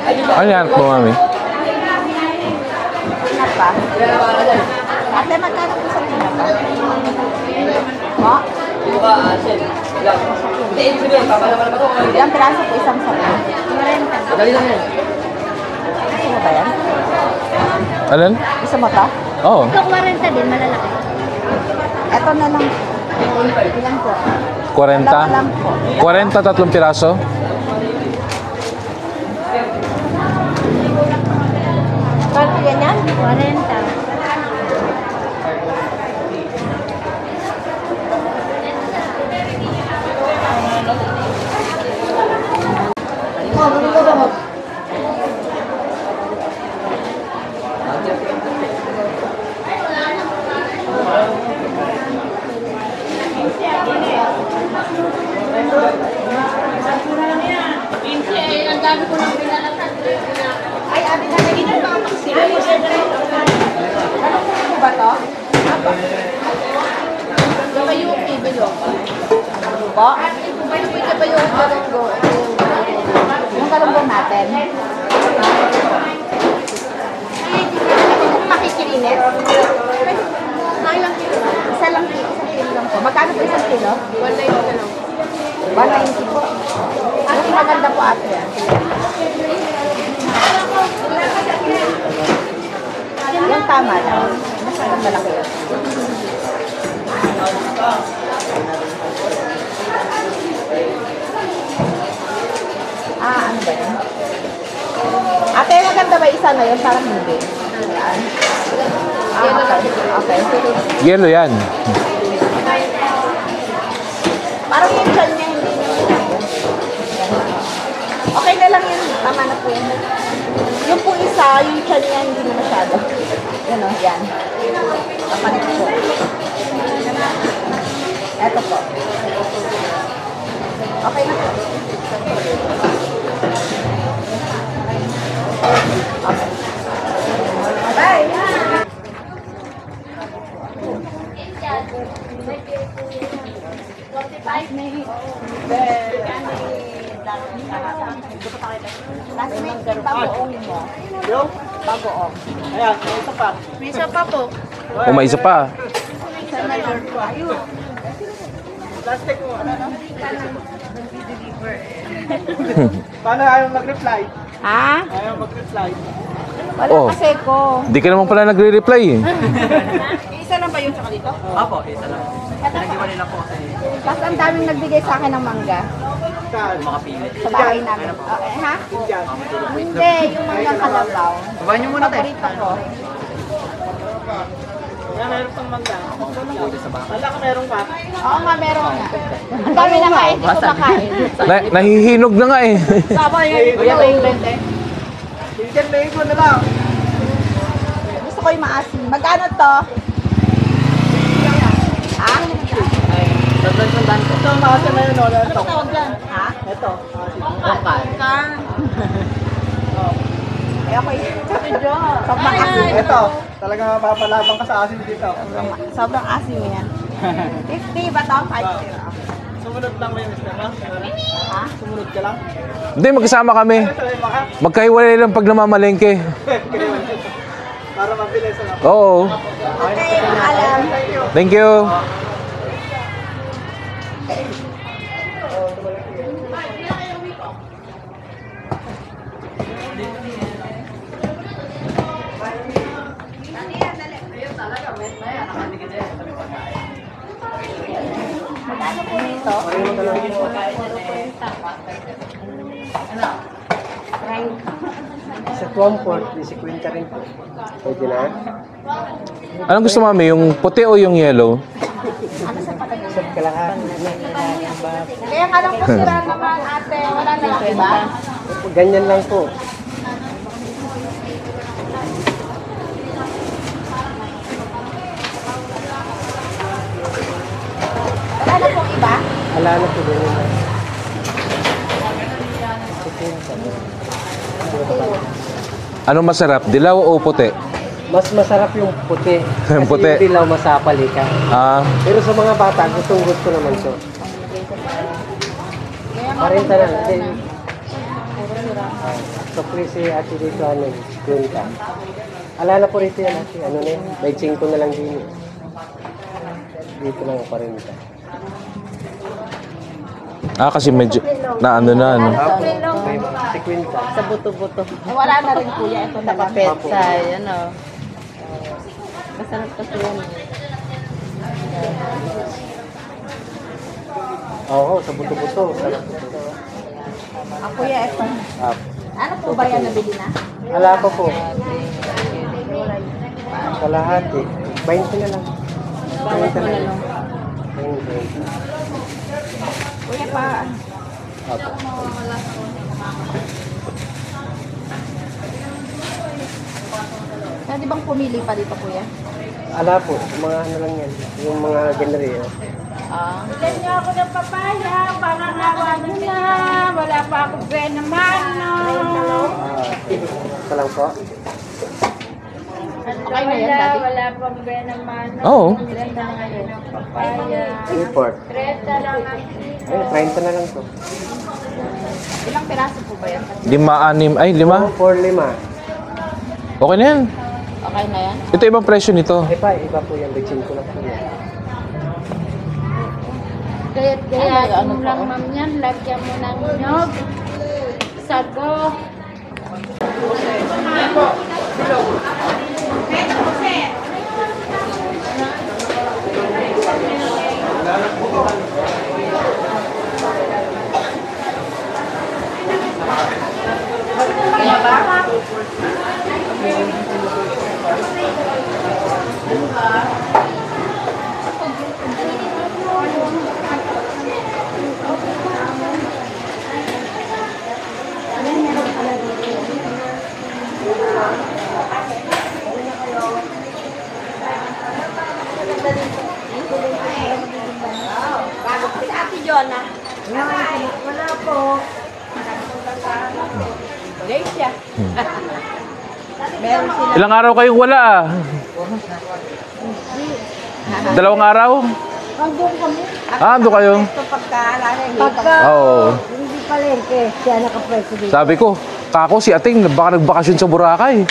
Ano yan po, mami? Tinapa. Ate, magkano po sa tinapa? Po? Ilang piraso po isang sabi? 40. Gusto mo ba yan? Alin? Gusto mo to? Oo. Ito 40 din, malalaki. Ito na lang. Ilan po? 40? Dalawa lang po. 40, tatlong piraso? Bakit ganyan? 40. Ay, abi na lagi na ba? Ano ba to? Bayuki, bayuki. Po? Bayuki, bayuki, galunggo. Yung galunggo natin. Makikilinit. Isa lang kilo. Isang kilo lang po. Magkano po isang kilo? 190 na lang. 190 po. Mas maganda po ate yan. Yung tama lang. Masyadong malaki yun. Ano ba yun? Ate, maganda ba isa na yun? Parang hindi. Yan. Okay. Yellow yan. Parang yung chan niya hindi naman. Okay na lang yun. Tama na po yun. Yung po isa, yung chan niya hindi na masyado. Yan o, yan. Kapalit po. Eto po. Okay na po. Okay. Bye! Classmate, bagoong mo. Yung? Bagoong. Ayan, may isa pa. May isa pa po. O, may isa pa. Plastic mo. Paano ayaw mag-reply? Ha? Ayaw mag-reply. Wala Oh. kasi ko. Di ka naman pala nagre-reply eh. Isa lang ba yung tsaka dito? Apo, isa lang. Pinag-iwalay lang po kasi Tapos ang daming nagbigay sa akin ng mangga saan? Makapili. sa bahay namin. Ha? Diyan. Hindi, yung manggang kalabaw. Babahan nyo muna tayo. Paborito ko. Yan, meron pang mangga. Wala ka meron pa. Oo nga, meron nga. Ang dami na kain, hindi ko makain. Nahihinog na nga eh. Sabay nga, hindi ko na England eh. Chicken mango na lang. Gusto ko yung maasim. Magkano to? Ha? Sandaan ko. Ito, maasin na yun. Ito. Tawag yan. Ha? Ito. Bangkal. Eh, okay. Sobrang asim. Ito. Talagang mapapalabang ka sa asin dito. Sobrang asim yan. 50 ba to? 50. Sumunod lang mo yung mister, no? Ha? Sumunod ka lang. Hindi, magkasama kami. Sabi mo ka. Magkahiwalay lang pag namamalengke. Para mabilis. Oo. Okay, alam. Thank you. Magkano po dito? Sa 24, si Quinta rin po. Pwede na? Anong gusto mami? Yung puti o yung yellow? Ano sa palagay? Sa kalahati. Kaya nga lang po sila naman ate. Wala na lang iba? Ganyan lang po. Wala na pong iba? Wala na po ganyan lang. Anong masarap? Dilaw o puti? Mas masarap yung puti. Kasi Puti. yung dilaw masapali ka. Ah, Pero sa mga bata, gustong gusto naman to. Parinta lang. Sukli si ate dito, ano, kwenta. Alala po rito yan, ate. Ano na yun? May 5 na lang din. Dito lang ako rin. Ah, kasi medyo na ano na, ano. May si kwenta. Sa buto-buto. Wala na rin kuya. Ito na lang. Petsa, ano. Masarap kasi yan. Oo, sa buto-buto. Sarap ito. Kuya, ito. Ah, Ano po ba yan nabili na? ala pa po. Sa lahat eh. 20 na lang. 20 na lang. 20. Kuya pa. Apo. Pwede bang pumili pa dito kuya? Ala po, mga ano lang yan. Yung mga genre. Ilan niyo ako ng papaya, para nawa niyo na. Wala pa ako pwede naman, no. Ito lang po. Okay na yan, daddy? Wala pang ba naman. Oo. Ilan na ngayon? Papaya. Report. 30 lang ang Eh, 30 na lang to. Ilang piraso po ba yan? 5, 6, ay 5. 4, 5. Okay na yan. Okay na yan? Ito ibang presyo nito. Iba po yan. 25 lang po yan. Kaya mo lang ma'am yan, lagyan mo ng nyog, sago. Si Ate Jonah. Wala po. Late siya. Meron sila. Ilang araw kayong wala ah? 2 araw? Hanggang kami. Ah, ando kayo? Ito pagkaalala. Oo. Oh. Hindi palengke. Siya nakapreso dito. Sabi ko, kako si Ating, baka nagbakasyon sa Boracay.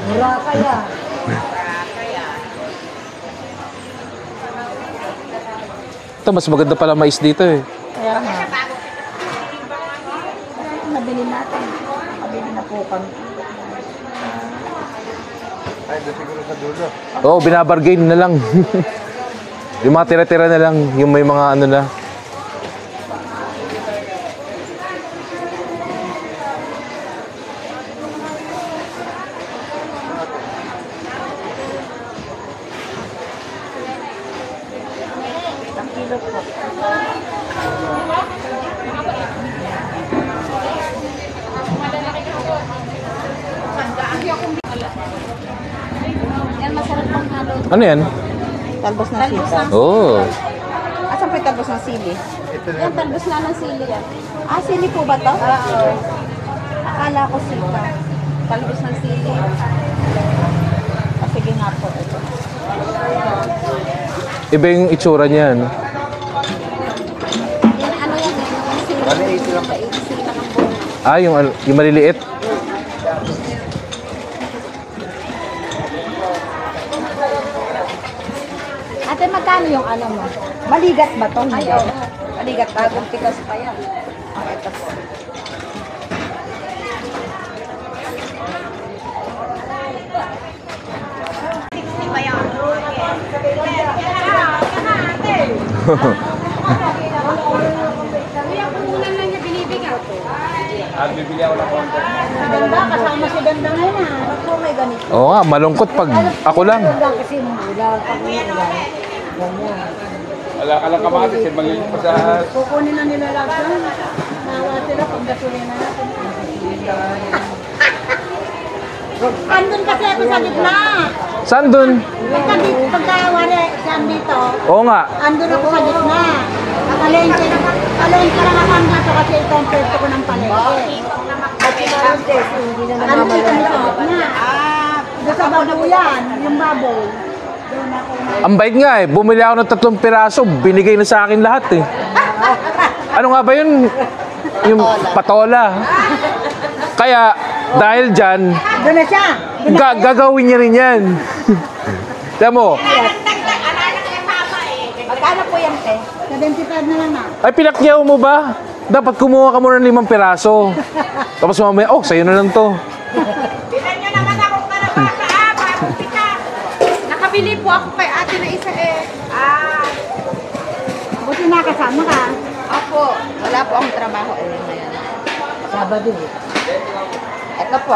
Wala kaya. Ito, mas maganda pala mais dito eh. Kaya nga. Nabili natin. Nabili na po kami. Oo, binabargain na lang. Yung mga tira-tira na lang, yung may mga ano na. Ang kilo po. Yan, masarap pang halo. Ano yan? Talbos ng sili. Oo. Asan po yung talbos ng sili? Yan, talbos na ng sili yan. Ah, sili po ba to? Oo. Akala ko sita. Talbos ng sili. Ah, sige nga po. Ito. Iba yung itsura niyan. Yan, ano yan? Yung sili. Bali, 80 lang. 80 lang ang buo. Ah, yung maliliit. Ate, magkano yung ano mo? Maligat ba to? Ay, oo. Maligat. Bagong tigas pa yan. Ah, ito po. Ganda, kasama si Ganda ngayon ah. Ba't po may ganito? Oo nga, malungkot pag ako lang. Ganda kasi mula pag ulan. Ganyan. Wala ka lang kamatis, eh, maliit pa sa... Kukunin na nila lahat doon. Nawa sila pag gasolina natin. Andun kasi ako sa gitna. Saan dun? Pagkawari, saan dito? Oo nga. Andun ako sa gitna. Palengke lang ako dito kasi ito ang pwesto ko ng palengke. Andun dito sa gitna. Doon sa babuyan, yung baboy. Doon ako. Ang bait nga eh. Bumili ako ng 3 piraso. Binigay na sa akin lahat eh. Ano nga ba yun? yung patola. Kaya, dahil dyan, Doon na siya. gagawin niya rin yan. Tiyan mo, Magkano po yan, te? 75 na lang na. ay pinakyaw mo ba? Dapat kumuha ka muna ng 5 piraso. Tapos mamaya, oh, sa'yo na lang to. Bilan nyo naman akong karabasa, bagong pika. Nakabili po ako kay ate na isa eh. Buti nakasama ka. Opo, wala po akong trabaho eh ngayon. Sabado. Ito po.